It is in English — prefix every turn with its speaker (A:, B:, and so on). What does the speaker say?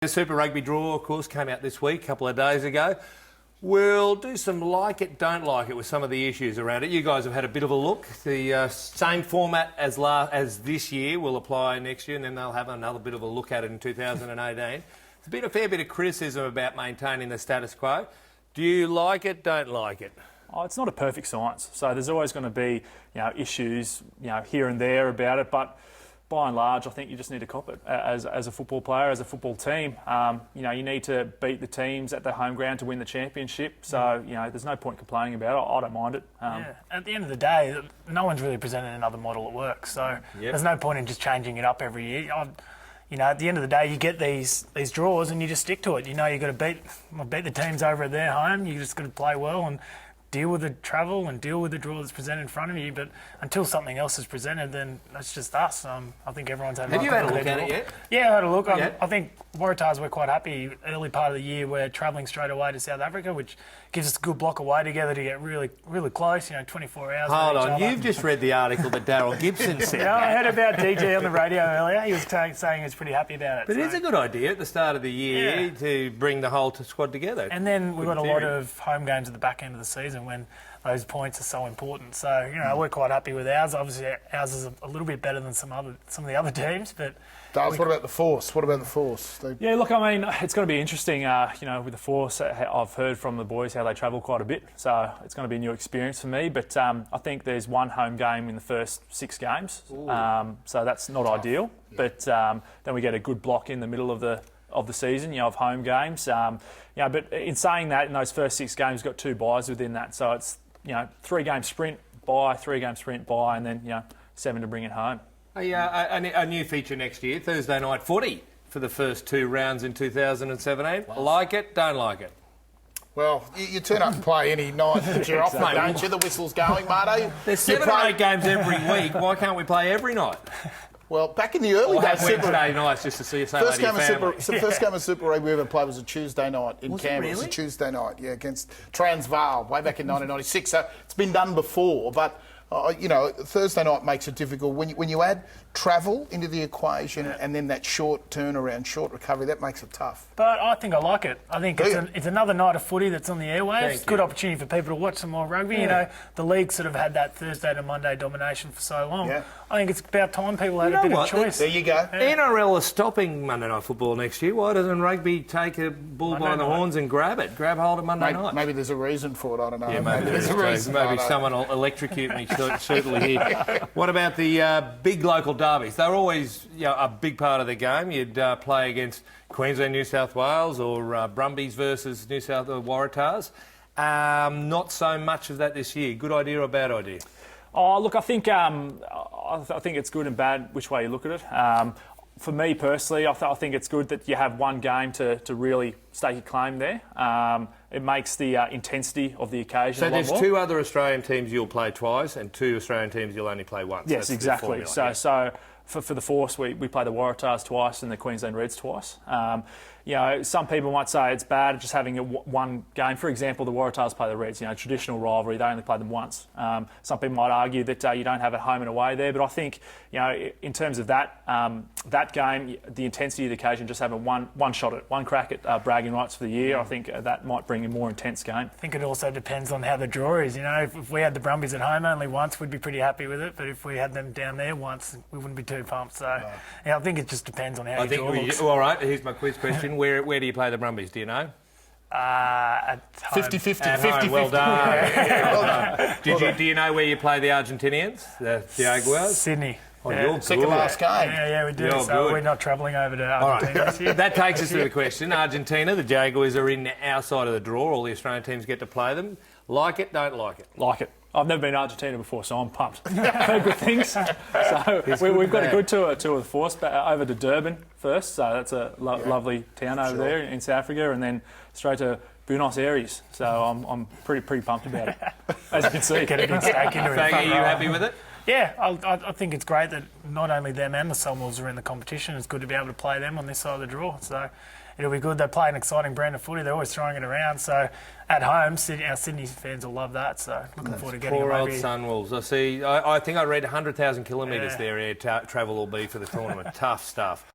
A: The Super Rugby draw, of course, came out this week, a couple of days ago. We'll do some like it, don't like it with some of the issues around it. You guys have had a bit of a look. The same format as this year will apply next year, and then they'll have another bit of a look at it in 2018. There's been a fair bit of criticism about maintaining the status quo. Do you like it, don't like it?
B: Oh, it's not a perfect science, so there's always going to be issues here and there about it, but by and large, I think you just need to cop it as a football player, as a football team. You need to beat the teams at their home ground to win the championship. So, there's no point complaining about it. I don't mind it.
C: At the end of the day, no one's really presented another model at work. So there's no point in just changing it up every year. At the end of the day, you get these draws and you just stick to it. You've got to beat the teams over at their home. You just got to play well and deal with the travel and deal with the draw that's presented in front of you. But until something else is presented, then that's just us. I think everyone's had.
A: Have you had a look at it yet?
C: Yeah, I had a look. I think Waratahs were quite happy. Early part of the year, we're travelling straight away to South Africa, which gives us a good block away together to get really, really close. 24 hours.
A: Hold on, you've just read the article that Daryl Gibson said.
C: Yeah, I heard about DJ on the radio earlier. He was saying he was pretty happy about it.
A: But it's a good idea at the start of the year to bring the whole squad together.
C: And then we've got a lot of home games at the back end of the season when those points are so important. So, we're quite happy with ours. Obviously, ours is a little bit better than some of the other teams. But
D: Dales, what about the Force?
B: Yeah, look, I mean, it's going to be interesting. With the Force, I've heard from the boys how they travel quite a bit. So it's going to be a new experience for me. But I think there's one home game in the first 6 games. So that's not ideal. Yeah. But then we get a good block in the middle of the season, of home games. But in saying that, in those first 6 games, we've got 2 byes within that. So it's 3-game sprint, bye, 3-game sprint, bye, and then 7 to bring it home.
A: A new feature next year, Thursday night footy for the first 2 rounds in 2017. Wow. Like it, don't like it?
D: Well, you turn up and play any night that you're off, mate, don't you? The whistle's going, Marty.
A: There's 7 or 8 games every week. Why can't we play every night?
D: Well, back in the early days,
A: Wednesday nights just to see us.
D: First game of Super Rugby we ever played was a Tuesday night in Canberra.
A: Really?
D: It was a Tuesday night, against Transvaal, way back in 1996. So it's been done before, but Thursday night makes it difficult when you add travel into the equation and then that short turnaround, short recovery. That makes it tough.
C: But I think I like it. I think it's another night of footy that's on the airwaves. Good opportunity for people to watch some more rugby.
D: Yeah.
C: The league sort of had that Thursday to Monday domination for so long. Yeah. I think it's about time people had a bit of choice.
D: There you go.
C: Yeah.
A: NRL is stopping Monday Night Football next year. Why doesn't rugby take a bull by the horns and grab hold of Monday night?
D: Maybe there's a reason for it. I don't know.
A: Yeah, maybe there's a reason. Maybe someone will electrocute me certainly here. What about the big local derbies? They're always a big part of the game. You'd play against Queensland, New South Wales, or Brumbies versus New South Waratahs. Not so much of that this year. Good idea or bad idea?
B: Oh, look, I think it's good and bad which way you look at it. For me personally, I think it's good that you have one game to really stake a claim there. It makes the intensity of the occasion a lot more.
A: So there's 2 other Australian teams you'll play twice and 2 Australian teams you'll only play once.
B: Yes,
A: that's
B: exactly. So for the Force, we play the Waratahs twice and the Queensland Reds twice. Some people might say it's bad just having one game. For example, the Waratahs play the Reds. Traditional rivalry, they only play them once. Some people might argue that you don't have it home and away there, but I think in terms of that game, the intensity of the occasion, just having one shot at one crack at bragging rights for the year, I think that might bring a more intense game.
C: I think it also depends on how the draw is. If we had the Brumbies at home only once, we'd be pretty happy with it. But if we had them down there once, we wouldn't be too pumped. So I think it just depends on how your draw looks.
A: All right, here's my quiz question. Where do you play the Brumbies? Do you know?
C: At
D: 50-50.
A: Well done. Do you know where you play the Argentinians, the Jaguars?
C: Sydney.
A: Oh, you're
D: second last game.
C: Yeah, we do. We're not travelling over to Argentina this year.
A: That takes us to the question. Argentina, the Jaguars are in our side of the draw. All the Australian teams get to play them. Like it, don't like it?
B: Like it. I've never been to Argentina before, so I'm pumped. Heard good things. So we've got a good tour of the Force, over to Durban first. So that's a lovely town over there in South Africa, and then straight to Buenos Aires. So I'm pretty pumped about it. As you can see,
C: get a big stake into it.
A: Are you happy with it?
C: Yeah, I think it's great that not only them and the Sunwolves are in the competition. It's good to be able to play them on this side of the draw. So it'll be good. They play an exciting brand of footy. They're always throwing it around. So at home, our Sydney fans will love that. So looking forward to getting
A: poor
C: them
A: old Sunwolves. I see. I think I read 100,000 kilometres their air travel will be for the tournament. Tough stuff.